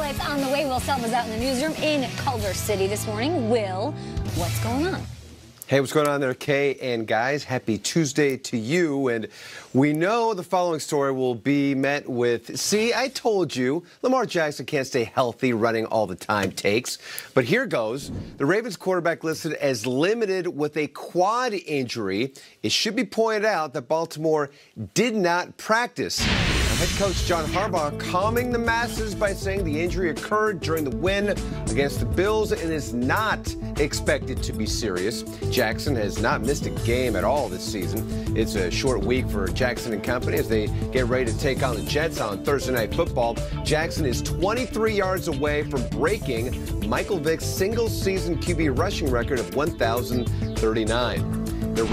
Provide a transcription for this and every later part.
highlights on the way. Will Selva's out in the newsroom in Culver City this morning. Will, what's going on? Hey, what's going on there, Kay and guys? Happy Tuesday to you. And we know the following story will be met with, see, I told you, Lamar Jackson can't stay healthy running all the time takes. But here goes. The Ravens quarterback listed as limited with a quad injury. It should be pointed out that Baltimore did not practice. Head coach John Harbaugh calming the masses by saying the injury occurred during the win against the Bills and is not expected to be serious. Jackson has not missed a game at all this season. It's a short week for Jackson and company as they get ready to take on the Jets on Thursday Night Football. Jackson is 23 yards away from breaking Michael Vick's single-season QB rushing record of 1,039. The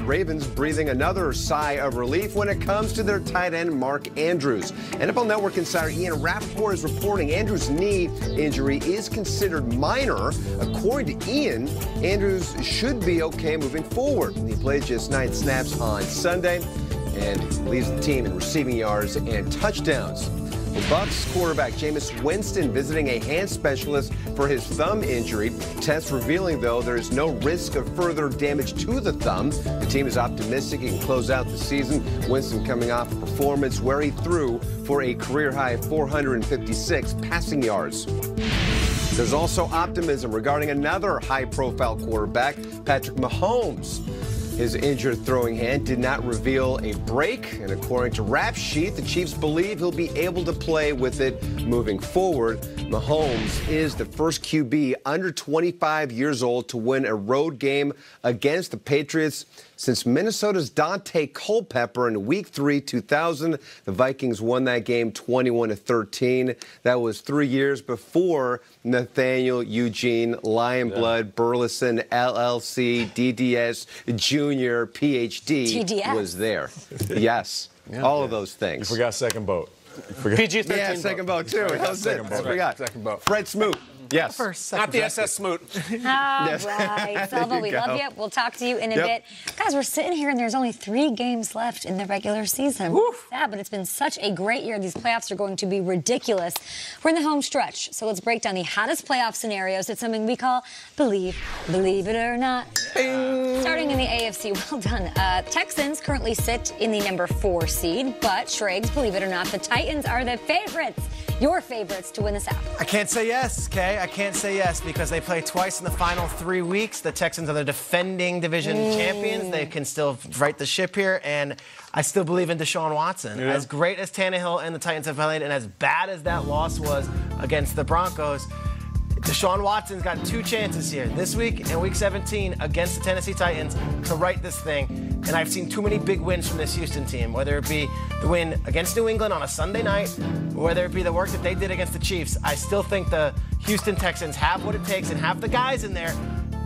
Ravens breathing another sigh of relief when it comes to their tight end, Mark Andrews. NFL Network insider Ian Rappaport is reporting Andrews' knee injury is considered minor. According to Ian, Andrews should be okay moving forward. He played just 9 snaps on Sunday and leads the team in receiving yards and touchdowns. The Bucs quarterback Jameis Winston visiting a hand specialist for his thumb injury. Tests revealing, though, there is no risk of further damage to the thumb. The team is optimistic he can close out the season. Winston coming off a performance where he threw for a career-high 456 passing yards. There's also optimism regarding another high-profile quarterback, Patrick Mahomes. His injured throwing hand did not reveal a break, and according to Rap Sheet, the Chiefs believe he'll be able to play with it moving forward. Mahomes is the first QB under 25 years old to win a road game against the Patriots since Minnesota's Dante Culpepper in Week 3, 2000. The Vikings won that game 21-13. That was 3 years before Nathaniel Eugene Lionblood Burleson LLC DDS Jr. PhD TDS. was there. Yes, all of those things. You forgot second boat. PG-13 Yeah, second boat too. That was it. boat. Forgot. Second boat. Fred Smoot. Yes. Not the SS Smoot. All right, Selva, we love you. We'll talk to you in a bit. Guys, we're sitting here and there's only 3 games left in the regular season. Sad, but it's been such a great year. These playoffs are going to be ridiculous. We're in the home stretch, so let's break down the hottest playoff scenarios. It's something we call Believe It or Not. Starting in the AFC, well done. Texans currently sit in the number 4 seed, but Schrags, believe it or not, the Titans are the favorites. Your favorites to win the South. I can't say yes, Kay. I can't say yes because they play twice in the final 3 weeks. The Texans are the defending division champions. They can still right the ship here, and I still believe in Deshaun Watson. Yeah. As great as Tannehill and the Titans have played, and as bad as that loss was against the Broncos, Deshaun Watson's got 2 chances here, this week and Week 17 against the Tennessee Titans, to right this thing. And I've seen too many big wins from this Houston team, whether it be the win against New England on a Sunday night, or whether it be the work that they did against the Chiefs. I still think the Houston Texans have what it takes and have the guys in there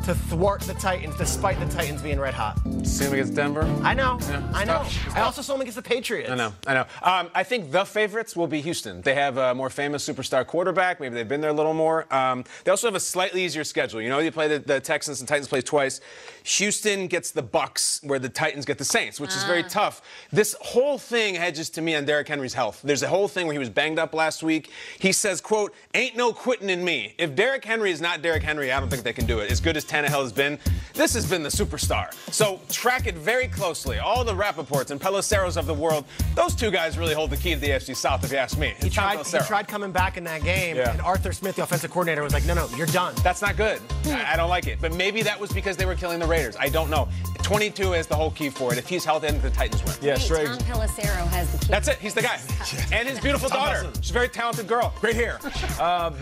to thwart the Titans, despite the Titans being red hot. See him against Denver. I know. Yeah, I know. tough. I also saw him against the Patriots. I know. I think the favorites will be Houston. They have a more famous superstar quarterback. Maybe they've been there a little more. They also have a slightly easier schedule. You know, you play the Texans and Titans play twice. Houston gets the Bucs, where the Titans get the Saints, which is very tough. This whole thing hedges to me on Derrick Henry's health. There's a whole thing where he was banged up last week. He says, quote, "Ain't no quitting in me." If Derrick Henry is not Derrick Henry, I don't think they can do it. As good as Tannehill has been, this has been the superstar. So track it very closely. All the Rappaports and Peloceros of the world, those 2 guys really hold the key to the AFC South, if you ask me. He tried coming back in that game, and Arthur Smith, the offensive coordinator, was like, no, you're done. That's not good. I don't like it. But maybe that was because they were killing the Raiders. I don't know. 22 is the whole key for it. If he's healthy, then the Titans win. Yeah, Tom Schrags. Pelissero has the key. That's it. He's the guy. And his beautiful daughter. She's a very talented girl. Great hair.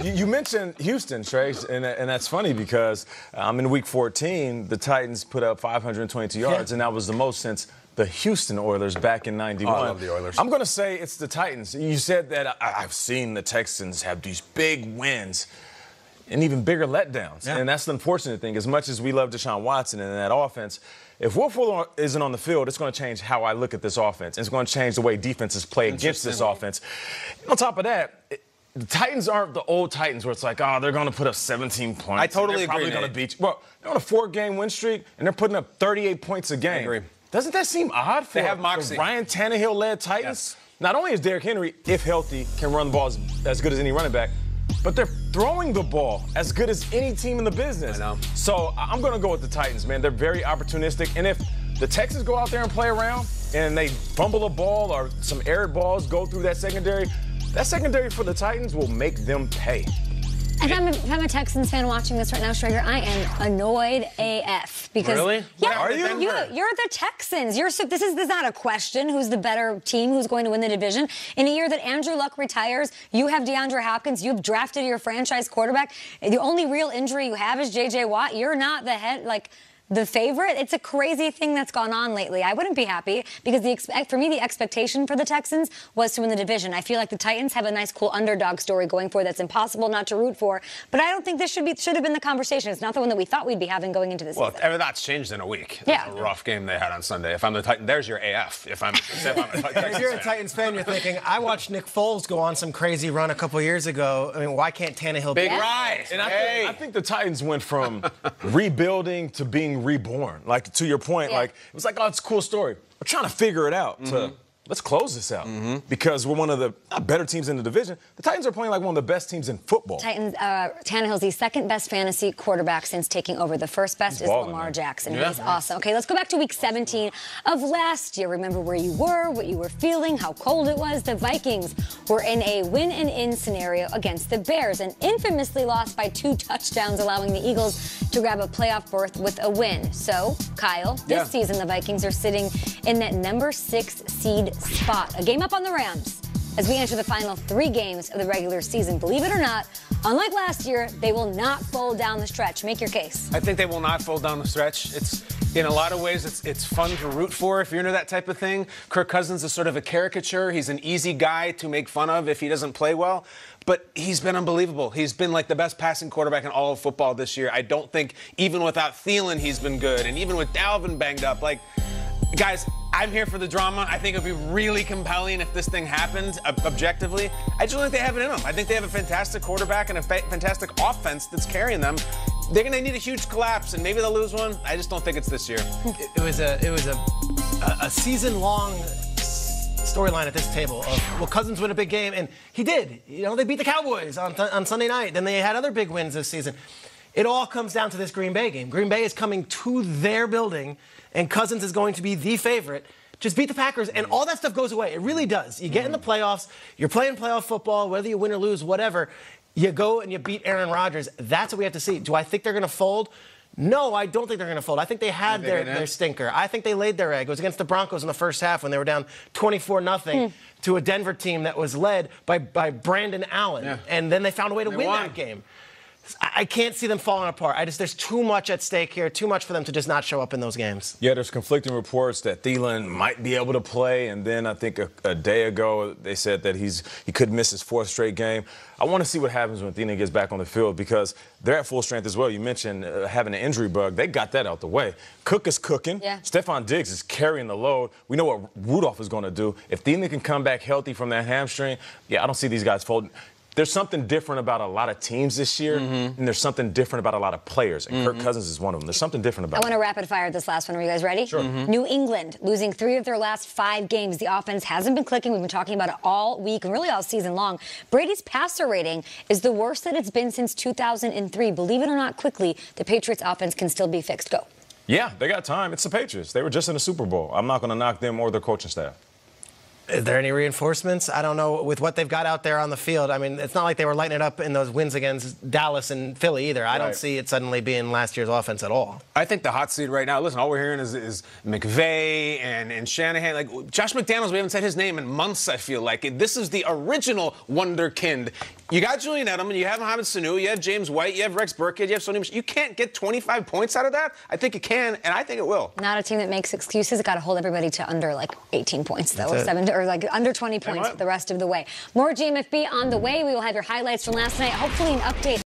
You mentioned Houston, Schrags, and that's funny because in Week 14, the Titans put up 522 yards, and that was the most since the Houston Oilers back in '91. Oh, I love the Oilers. I'm going to say it's the Titans. You said that I've seen the Texans have these big wins and even bigger letdowns. And that's the unfortunate thing. As much as we love Deshaun Watson and that offense, if Will Fuller isn't on the field, it's going to change how I look at this offense. It's going to change the way defenses play against this offense. And on top of that, the Titans aren't the old Titans where it's like, oh, they're going to put up 17 points. I totally agree. They're probably going to beat you. Well, they're on a 4-game win streak, and they're putting up 38 points a game. I agree. Doesn't that seem odd for They have moxie. the Ryan Tannehill-led Titans? Not only is Derrick Henry, if healthy, can run the ball as good as any running back, but they're throwing the ball as good as any team in the business. I know. So I'm going to go with the Titans, man. They're very opportunistic. And if the Texans go out there and play around and they fumble a ball or some aired balls go through that secondary for the Titans will make them pay. If I'm a Texans fan watching this right now, Schrager, I am annoyed AF. Because, really? Yeah, Are you? You're the Texans. This is not a question who's the better team, who's going to win the division. In a year that Andrew Luck retires, you have DeAndre Hopkins, you've drafted your franchise quarterback. The only real injury you have is J.J. Watt. You're not the favorite. It's a crazy thing that's gone on lately. I wouldn't be happy because for me, the expectation for the Texans was to win the division. I feel like the Titans have a nice, cool underdog story going for that's impossible not to root for. But I don't think this should have been the conversation. It's not the one that we thought we'd be having going into this season. Well, that's changed in a week. Yeah. It's a rough game they had on Sunday. If I'm the Titan, there's your AF. If you're a Titans fan, you're thinking, I watched Nick Foles go on some crazy run a couple years ago. I mean, why can't Tannehill big rise? And I think the Titans went from rebuilding to being reborn. Like, to your point, like, it was like, oh, it's a cool story. We're trying to figure it out to let's close this out because we're one of the better teams in the division. The Titans are playing like one of the best teams in football. Tannehill's the second best fantasy quarterback since taking over. The first best is Lamar Jackson. Yeah. He's awesome. Okay, let's go back to week 17 of last year. Remember where you were, what you were feeling, how cold it was. The Vikings were in a win-and-in scenario against the Bears and infamously lost by 2 touchdowns, allowing the Eagles to grab a playoff berth with a win. So, Kyle, this season the Vikings are sitting in that number 6 seed spot, a game up on the Rams as we enter the final 3 games of the regular season. Believe it or not, unlike last year, they will not fold down the stretch. Make your case. I think they will not fold down the stretch. It's in a lot of ways, it's fun to root for if you're into that type of thing. Kirk Cousins is sort of a caricature. He's an easy guy to make fun of if he doesn't play well. But he's been unbelievable. He's been like the best passing quarterback in all of football this year. I don't think even without Thielen he's been good. And even with Dalvin banged up, guys, I'm here for the drama. I think it would be really compelling if this thing happened objectively. I just don't think they have it in them. I think they have a fantastic quarterback and a fantastic offense that's carrying them. They're going to need a huge collapse, and maybe they'll lose one. I just don't think it's this year. It was a season-long storyline at this table of, will Cousins win a big game? And he did. You know, they beat the Cowboys on Sunday night. Then they had other big wins this season. It all comes down to this Green Bay game. Green Bay is coming to their building, and Cousins is going to be the favorite. Just beat the Packers, and all that stuff goes away. It really does. You get in the playoffs, you're playing playoff football, whether you win or lose, whatever. You go and you beat Aaron Rodgers. That's what we have to see. Do I think they're going to fold? No, I don't think they're going to fold. I think they had their stinker. I think they laid their egg. It was against the Broncos in the first half when they were down 24-0 to a Denver team that was led by Brandon Allen. Yeah. And then they found a way to win that game. I can't see them falling apart. There's too much at stake here, too much for them to just not show up in those games. Yeah, there's conflicting reports that Thielen might be able to play, and then I think a day ago they said that he could miss his 4th straight game. I want to see what happens when Thielen gets back on the field because they're at full strength as well. You mentioned having an injury bug. They got that out the way. Cook is cooking. Yeah. Stephon Diggs is carrying the load. We know what Rudolph is going to do. If Thielen can come back healthy from that hamstring, I don't see these guys folding. There's something different about a lot of teams this year, and there's something different about a lot of players, and Kirk Cousins is one of them. There's something different about it. I want to rapid fire this last one. Are you guys ready? Sure. New England losing 3 of their last 5 games. The offense hasn't been clicking. We've been talking about it all week and really all season long. Brady's passer rating is the worst that it's been since 2003. Believe it or not, quickly, the Patriots offense can still be fixed. Go. Yeah, they got time. It's the Patriots. They were just in the Super Bowl. I'm not going to knock them or their coaching staff. Is there any reinforcements? I don't know. With what they've got out there on the field, I mean, it's not like they were lighting it up in those wins against Dallas and Philly either. I don't see it suddenly being last year's offense at all. I think the hot seat right now, listen, all we're hearing is McVay and Shanahan. Like, Josh McDaniels, we haven't said his name in months, I feel like. This is the original wonderkind. You got Julian Edelman, you have Mohamed Sanu, you have James White, you have Rex Burkhead, you have Sony Michel. You can't get 25 points out of that? I think it can, and I think it will. Not a team that makes excuses. Got to hold everybody to under, 18 points, though, or 7, or under 20 points the rest of the way. More GMFB on the way. We will have your highlights from last night. Hopefully an update.